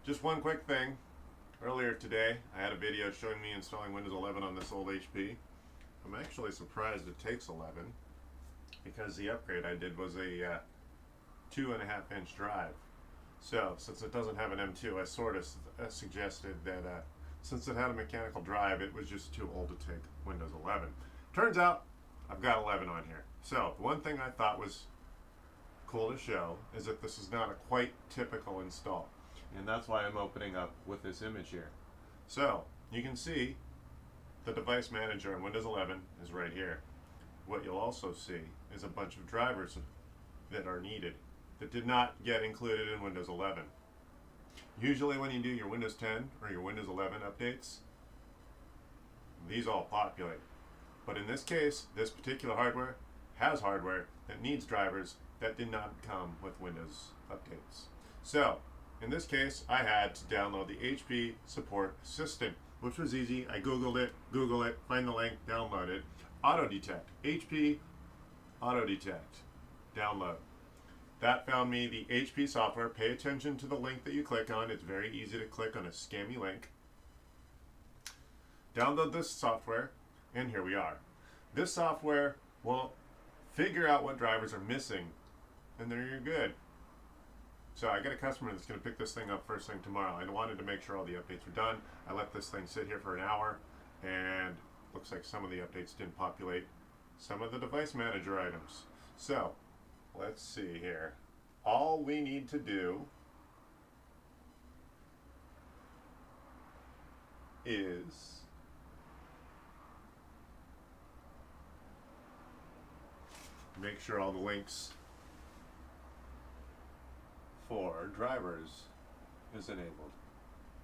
Just one quick thing. Earlier today, I had a video showing me installing Windows 11 on this old HP. I'm actually surprised it takes 11 because the upgrade I did was a 2.5-inch drive. So, since it doesn't have an M2, I sort of suggested that since it had a mechanical drive, it was just too old to take Windows 11. Turns out, I've got 11 on here. So, the one thing I thought was cool to show is that this is not a quite typical install. And that's why I'm opening up with this image here. So, you can see the device manager in Windows 11 is right here. What you'll also see is a bunch of drivers that are needed that did not get included in Windows 11. Usually when you do your Windows 10 or your Windows 11 updates, these all populate. But in this case, this particular hardware has hardware that needs drivers that did not come with Windows updates. So, in this case, I had to download the HP Support Assistant, which was easy. I Google it, find the link, download it. Auto Detect, HP Auto Detect, download. That found me the HP software. Pay attention to the link that you click on. It's very easy to click on a scammy link. Download this software, and here we are. This software will figure out what drivers are missing, and then you're good. So I got a customer that's going to pick this thing up first thing tomorrow. I wanted to make sure all the updates were done. I let this thing sit here for an hour, and looks like some of the updates didn't populate some of the device manager items. So let's see here. All we need to do is make sure all the links for drivers is enabled.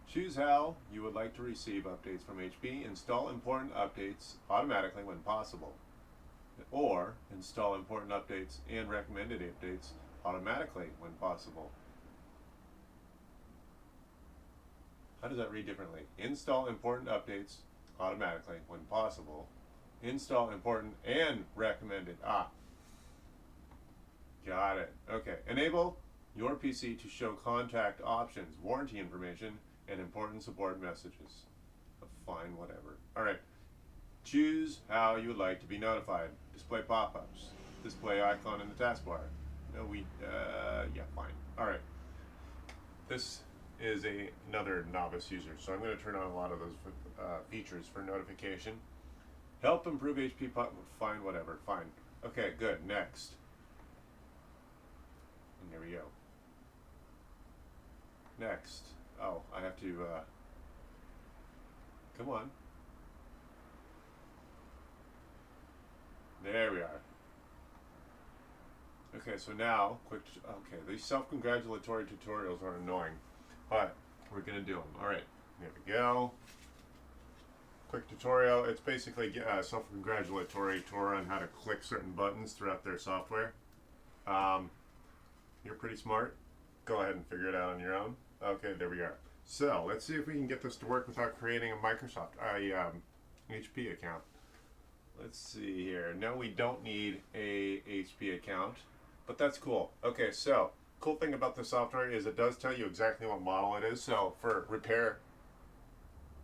Choose how you would like to receive updates from HP. Install important updates automatically when possible. Or install important updates and recommended updates automatically when possible. How does that read differently? Install important updates automatically when possible. Install important and recommended. Got it. Okay. Enable your PC to show contact options, warranty information, and important support messages. Fine, whatever. All right. Choose how you would like to be notified. Display pop-ups. Display icon in the taskbar. No, yeah, fine. All right. This is another novice user, so I'm going to turn on a lot of those features for notification. Help improve HP fine, whatever, fine. Okay, good. Next. And there we go. Next. Oh, I have to, come on. There we are. Okay, so now, these self-congratulatory tutorials are annoying, but we're going to do them. All right, there we go. Quick tutorial. It's basically a self-congratulatory tour on how to click certain buttons throughout their software. You're pretty smart. Go ahead and figure it out on your own. Okay, there we are. So let's see if we can get this to work without creating a HP account. Let's see here. No, we don't need a HP account, but that's cool. Okay, so cool thing about the software is it does tell you exactly what model it is. So for repair,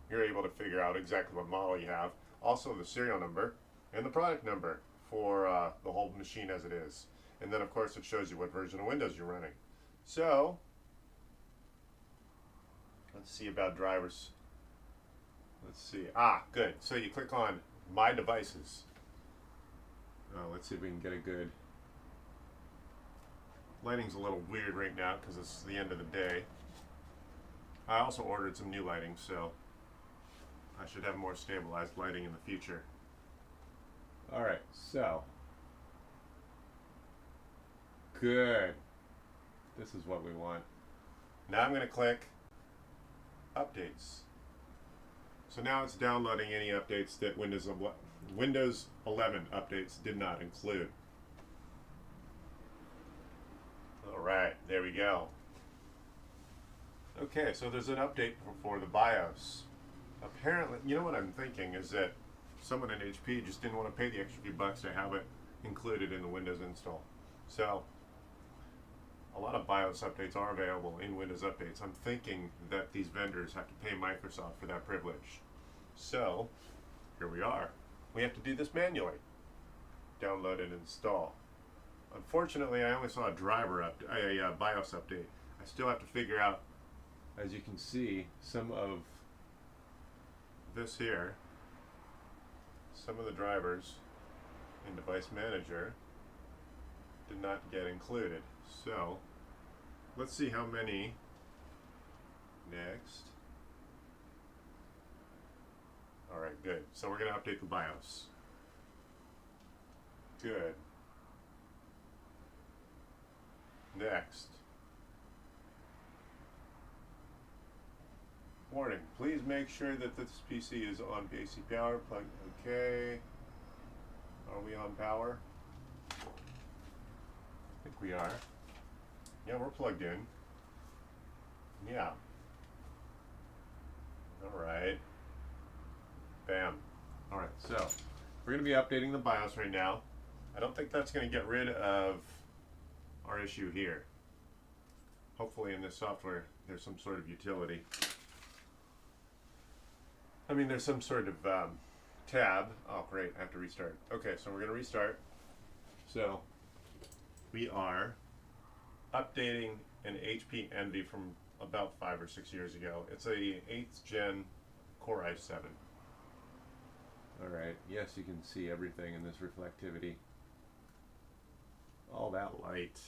you're able to figure out exactly what model you have. Also the serial number and the product number for the whole machine as it is. And then of course it shows you what version of Windows you're running. So let's see about drivers. Let's see. Good. So you click on My Devices. Let's see if we can get a good. Lighting's a little weird right now because it's the end of the day. I also ordered some new lighting, so I should have more stabilized lighting in the future. Alright, so. Good. This is what we want. Now I'm going to click Updates. So now it's downloading any updates that Windows 11 updates did not include. Alright, there we go. Okay, so there's an update for the BIOS. Apparently, you know what I'm thinking is that someone at HP just didn't want to pay the extra few bucks to have it included in the Windows install. So a lot of BIOS updates are available in Windows Updates. I'm thinking that these vendors have to pay Microsoft for that privilege. So, here we are. We have to do this manually. Download and install. Unfortunately, I only saw a BIOS update. I still have to figure out, as you can see, some of this here. Some of the drivers in Device Manager did not get included. So, let's see how many. Next. Alright, good. So we're going to update the BIOS. Good. Next. Warning, please make sure that this PC is on PC power. Plug. Okay. Are we on power? I think we are. Yeah, we're plugged in. Yeah. Alright. Bam. Alright, so we're going to be updating the BIOS right now. I don't think that's going to get rid of our issue here. Hopefully in this software there's some sort of utility. I mean, there's some sort of tab. Oh, great, I have to restart. Okay, so we're going to restart. So, we are updating an HP Envy from about 5 or 6 years ago. It's a 8th gen Core i7. Alright, yes, you can see everything in this reflectivity. All that light.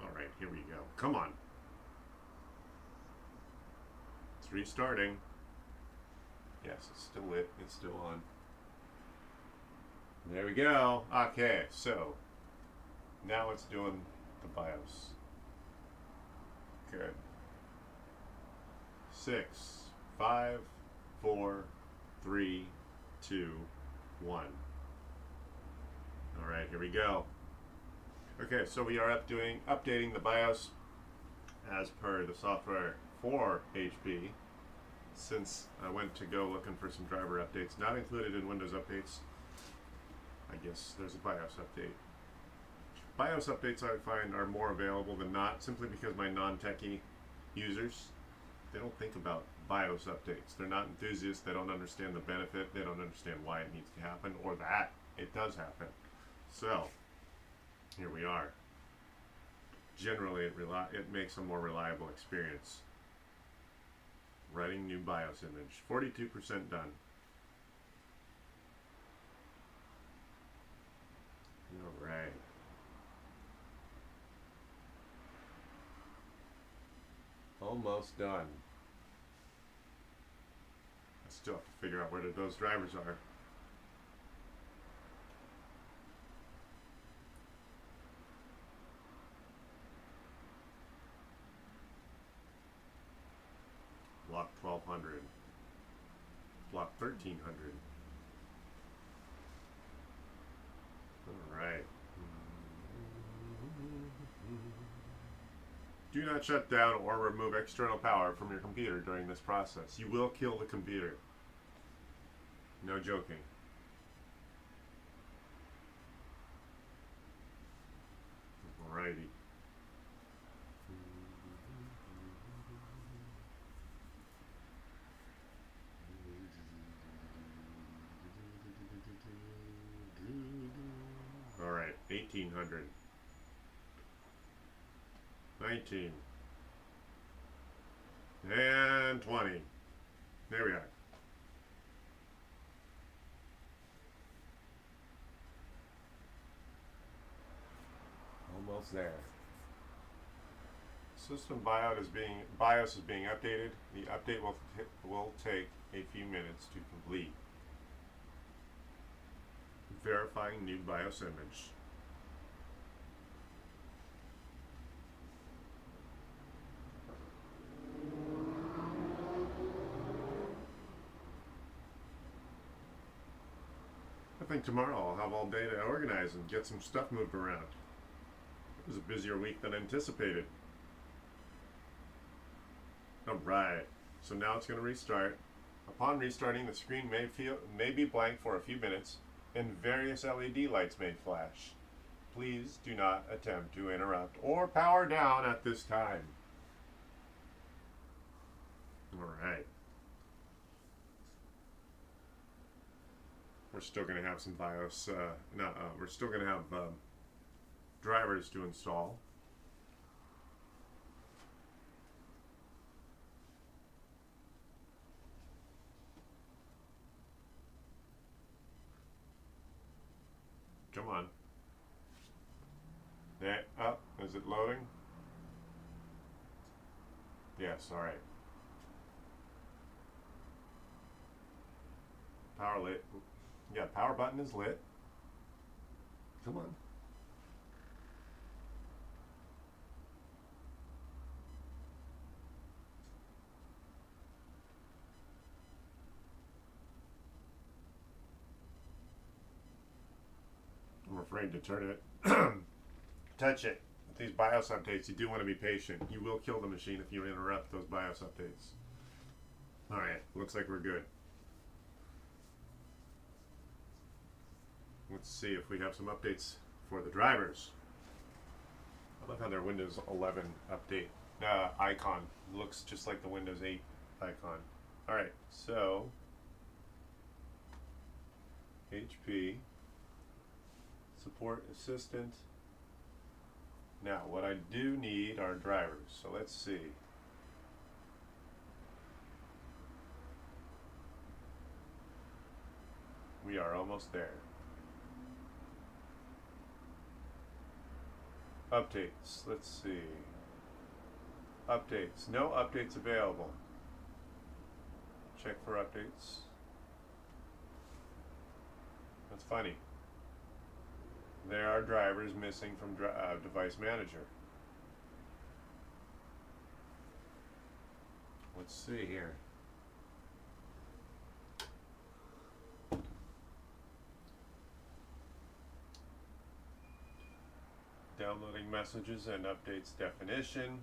Alright, here we go. Come on. It's restarting. Yes, it's still lit. It's still on. There we go. Okay, so now it's doing the BIOS. Good. 6, 5, 4, 3, 2, 1. Alright, here we go. Okay, so we are updating the BIOS as per the software for HP. Since I went to go looking for some driver updates not included in Windows updates, I guess there's a BIOS update. BIOS updates I find are more available than not, simply because my non-techie users, they don't think about BIOS updates. They're not enthusiasts. They don't understand the benefit. They don't understand why it needs to happen, or that it does happen. So, here we are. Generally, it makes a more reliable experience. Writing new BIOS image. 42% done. All right. Almost done. I still have to figure out where those drivers are. Block 1200. Block 1300. Alright. Do not shut down or remove external power from your computer during this process. You will kill the computer. No joking. Alrighty. Alright, 1800. 19. And 20. There we are. Almost there. System BIOS is being updated. The update will take a few minutes to complete. Verifying new BIOS image. I think tomorrow I'll have all day to organize and get some stuff moved around. It was a busier week than anticipated. Alright, so now it's going to restart. Upon restarting, the screen may be blank for a few minutes. and various LED lights may flash. Please do not attempt to interrupt or power down at this time. Alright. We're still going to have some BIOS, we're still going to have drivers to install. Come on. Yeah, up. Is it loading? Yes, alright. Power lit. Yeah, power button is lit. Come on. I'm afraid to turn it. Touch it. With these BIOS updates, you do want to be patient. You will kill the machine if you interrupt those BIOS updates. Alright, looks like we're good. Let's see if we have some updates for the drivers. I love how their Windows 11 update icon looks just like the Windows 8 icon. Alright, so HP support assistant. Now, what I do need are drivers, so let's see. We are almost there. Updates, let's see. Updates, no updates available. Check for updates. That's funny. There are drivers missing from Device Manager. Let's see here. Downloading messages and updates definition.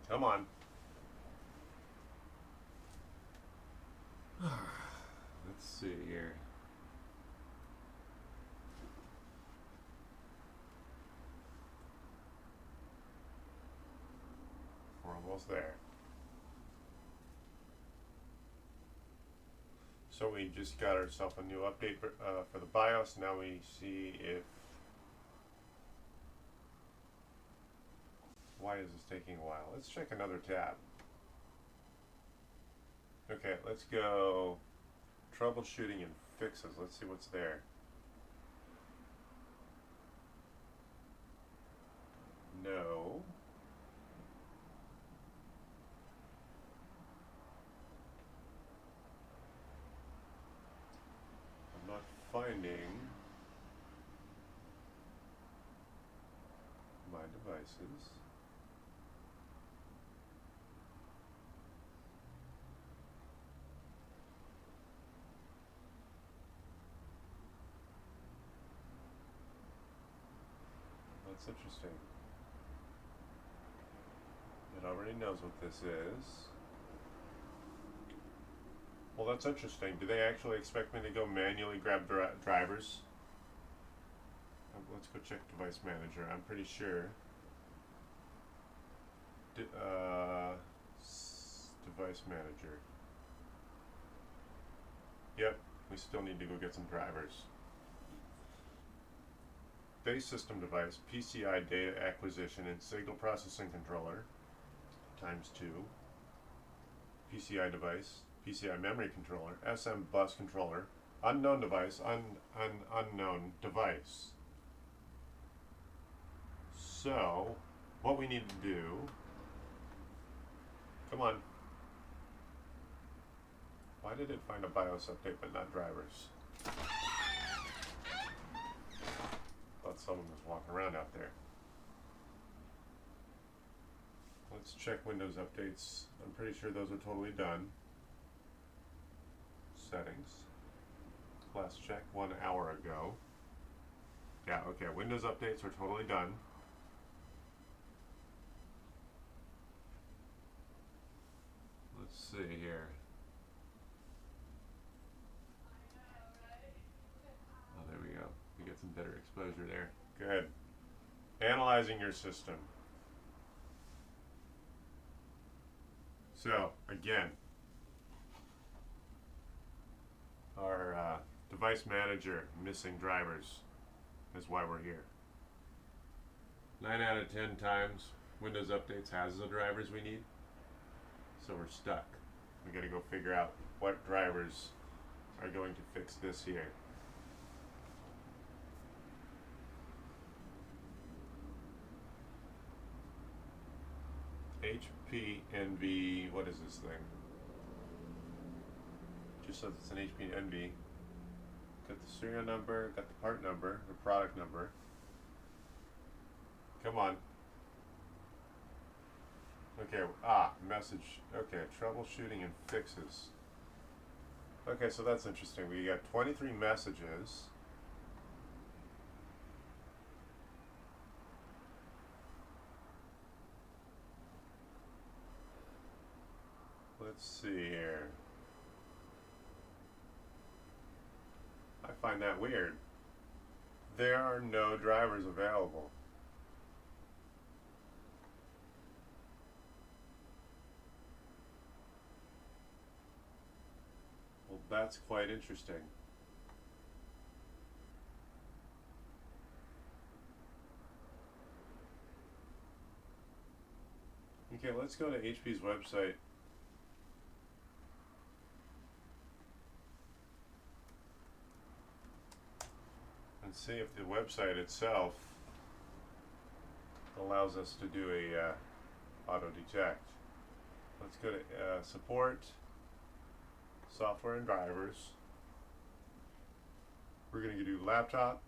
Come on. Let's see here. We're almost there. So we just got ourselves a new update for the BIOS. Now we see if... Why is this taking a while? Let's check another tab. Okay, let's go troubleshooting and fixes. Let's see what's there. No. I'm not finding my devices. That's interesting. It already knows what this is. Well, that's interesting. Do they actually expect me to go manually grab drivers? Let's go check Device Manager. I'm pretty sure. Device Manager. Yep, we still need to go get some drivers. Base system device, PCI data acquisition and signal processing controller, ×2. PCI device, PCI memory controller, SM bus controller, unknown device, unknown device. So, what we need to do, come on. Why did it find a BIOS update but not drivers? Thought someone was walking around out there. Let's check Windows updates. I'm pretty sure those are totally done. settings. Last check 1 hour ago. Yeah, okay, Windows updates are totally done. Let's see here. Oh, there we go. We get some better exposure there. Good. Analyzing your system. So, again, our device manager missing drivers is why we're here. 9 out of 10 times Windows Updates has the drivers we need, so we're stuck. We gotta go figure out what drivers are going to fix this here. HP NV, what is this thing? Just says it's an HP NV. Got the serial number, got the part number, the product number. Come on. Okay, message. Okay, troubleshooting and fixes. Okay, so that's interesting. We got 23 messages. Let's see here. I find that weird. There are no drivers available. Well, that's quite interesting. Okay, let's go to HP's website. And see if the website itself allows us to do a auto detect. Let's go to support, software and drivers. We're going to do laptop,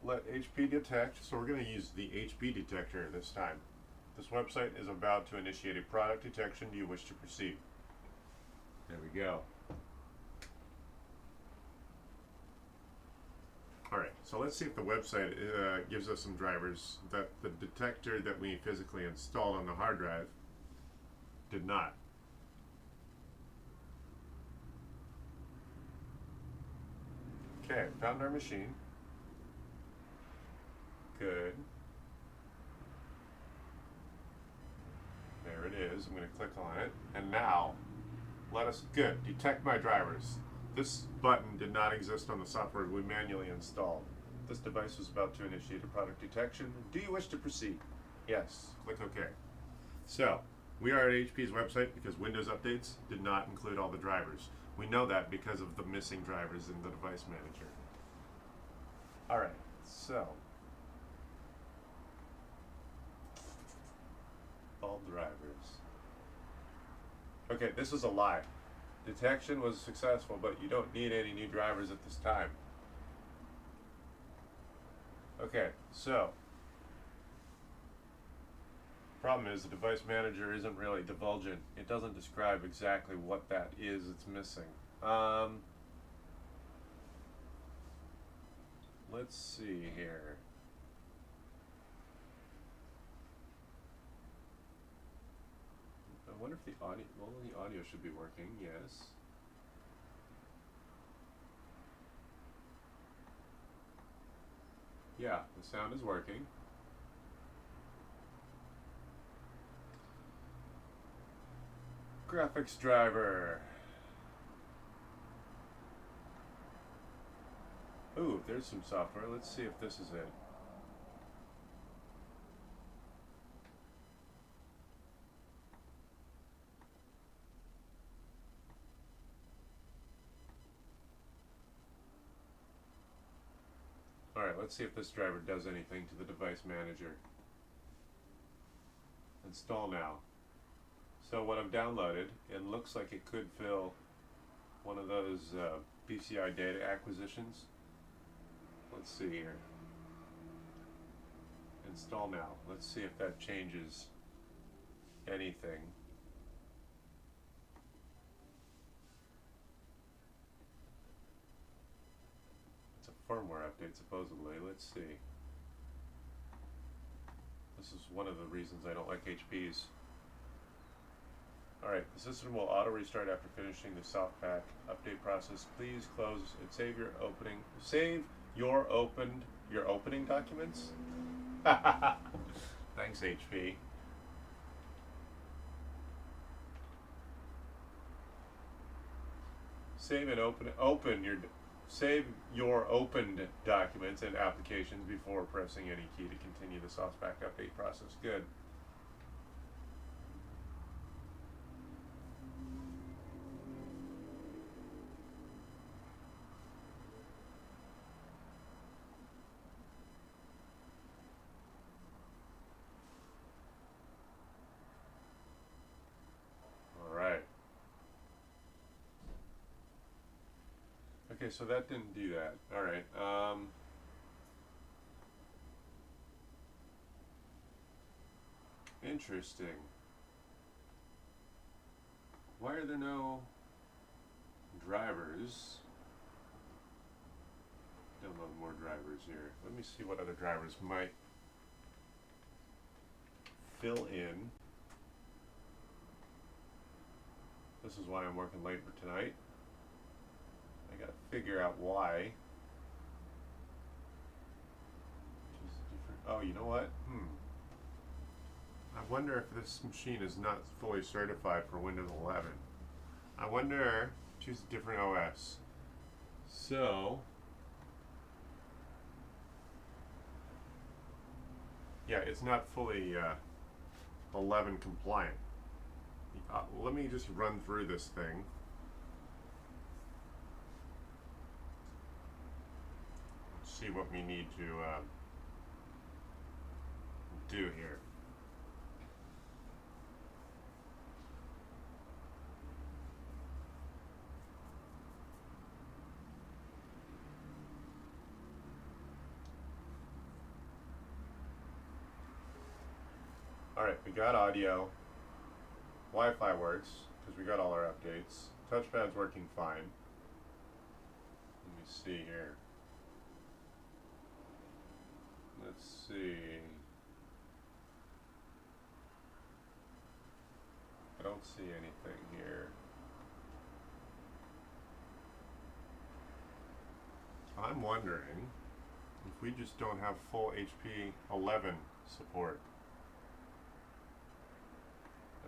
let HP detect. So we're going to use the HP detector this time. This website is about to initiate a product detection. Do you wish to proceed? There we go. Alright, so let's see if the website gives us some drivers that the detector that we physically installed on the hard drive did not. Okay, found our machine. Good. There it is. I'm going to click on it. And now, let us, good, detect my drivers. This button did not exist on the software we manually installed. This device was about to initiate a product detection. Do you wish to proceed? Yes. Click OK. So, we are at HP's website because Windows Updates did not include all the drivers. We know that because of the missing drivers in the device manager. Alright, so all drivers. Okay, this is a lie. Detection was successful, but you don't need any new drivers at this time. Okay, so problem is the device manager isn't really divulgent. It doesn't describe exactly what that is it's missing. Let's see here. I wonder if the audio, well, the audio should be working, yes. Yeah, the sound is working. Graphics driver. Ooh, there's some software. Let's see if this is it. Alright, let's see if this driver does anything to the device manager. Install now. So what I've downloaded, it looks like it could fill one of those PCI data acquisitions. Let's see here. Install now. Let's see if that changes anything. firmware update, supposedly. Let's see. This is one of the reasons I don't like HPs. Alright, the system will auto restart after finishing the softpack update process. Please close and save your opening documents? Thanks, HP. Save your opened documents and applications before pressing any key to continue the softpack update process. Good. Okay, so that didn't do that. All right. Interesting. Why are there no drivers? Download more drivers here. Let me see what other drivers might fill in. This is why I'm working late for tonight. I gotta figure out why. Oh, you know what? I wonder if this machine is not fully certified for Windows 11. I wonder, choose a different OS. So, yeah, it's not fully 11 compliant. Let me just run through this thing. See what we need to do here. Alright, we got audio. Wi-Fi works, because we got all our updates. Touchpad's working fine. Let me see here. Let's see. I don't see anything here. I'm wondering if we just don't have full HP 11 support.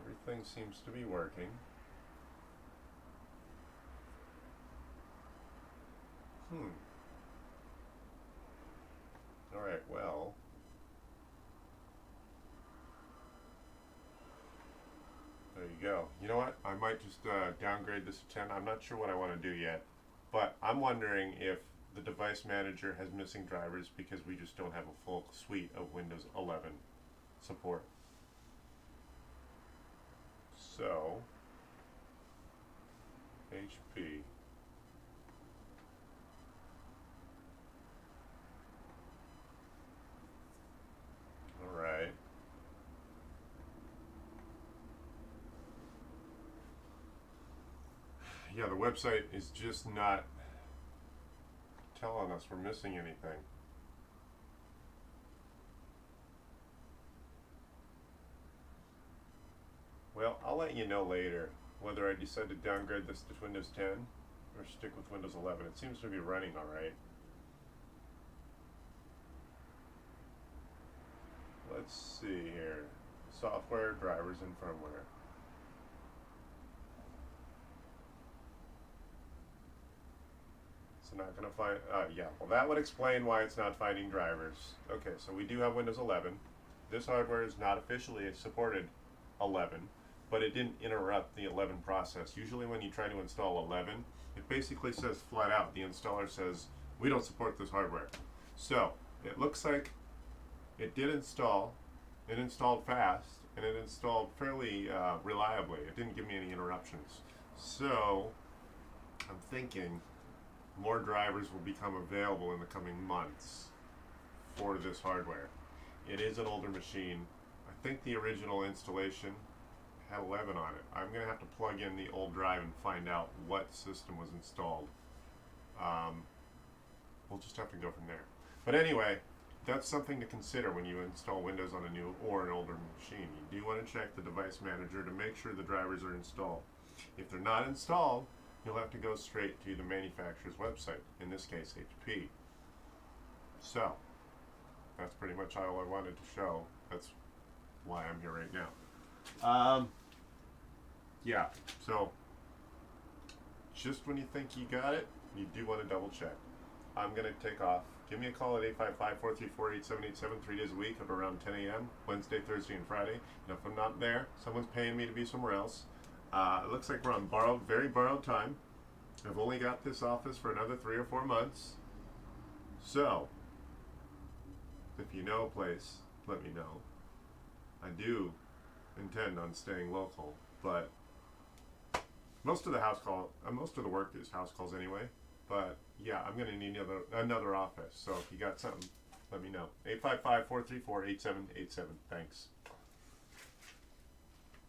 Everything seems to be working. Alright, well. There you go. You know what? I might just downgrade this to 10. I'm not sure what I want to do yet. But I'm wondering if the device manager has missing drivers because we just don't have a full suite of Windows 11 support. So, HP. Alright. Yeah, the website is just not telling us we're missing anything. Well, I'll let you know later whether I decide to downgrade this to Windows 10 or stick with Windows 11. It seems to be running alright. Let's see here. Software, drivers, and firmware. It's not going to find, yeah, well that would explain why it's not finding drivers. Okay, so we do have Windows 11. This hardware is not officially supported 11, but it didn't interrupt the 11 process. Usually when you try to install 11, it basically says flat out, the installer says, we don't support this hardware. So, it looks like it did install, it installed fast, and it installed fairly reliably. It didn't give me any interruptions. So, I'm thinking more drivers will become available in the coming months for this hardware. It is an older machine. I think the original installation had 11 on it. I'm going to have to plug in the old drive and find out what system was installed. we'll just have to go from there. But anyway, that's something to consider when you install Windows on a new or an older machine. You do want to check the device manager to make sure the drivers are installed. If they're not installed, you'll have to go straight to the manufacturer's website, in this case HP. So, that's pretty much all I wanted to show. That's why I'm here right now. Yeah, so just when you think you got it, you do want to double check. I'm going to take off. Give me a call at 855-434-8787 3 days a week at around 10 a.m., Wednesday, Thursday, and Friday. And if I'm not there, someone's paying me to be somewhere else. It looks like we're on very borrowed time. I've only got this office for another 3 or 4 months. So, if you know a place, let me know. I do intend on staying local, but most of the work is house calls anyway. But yeah, I'm gonna need another office. So if you got something, let me know. 855-434-8787. Thanks.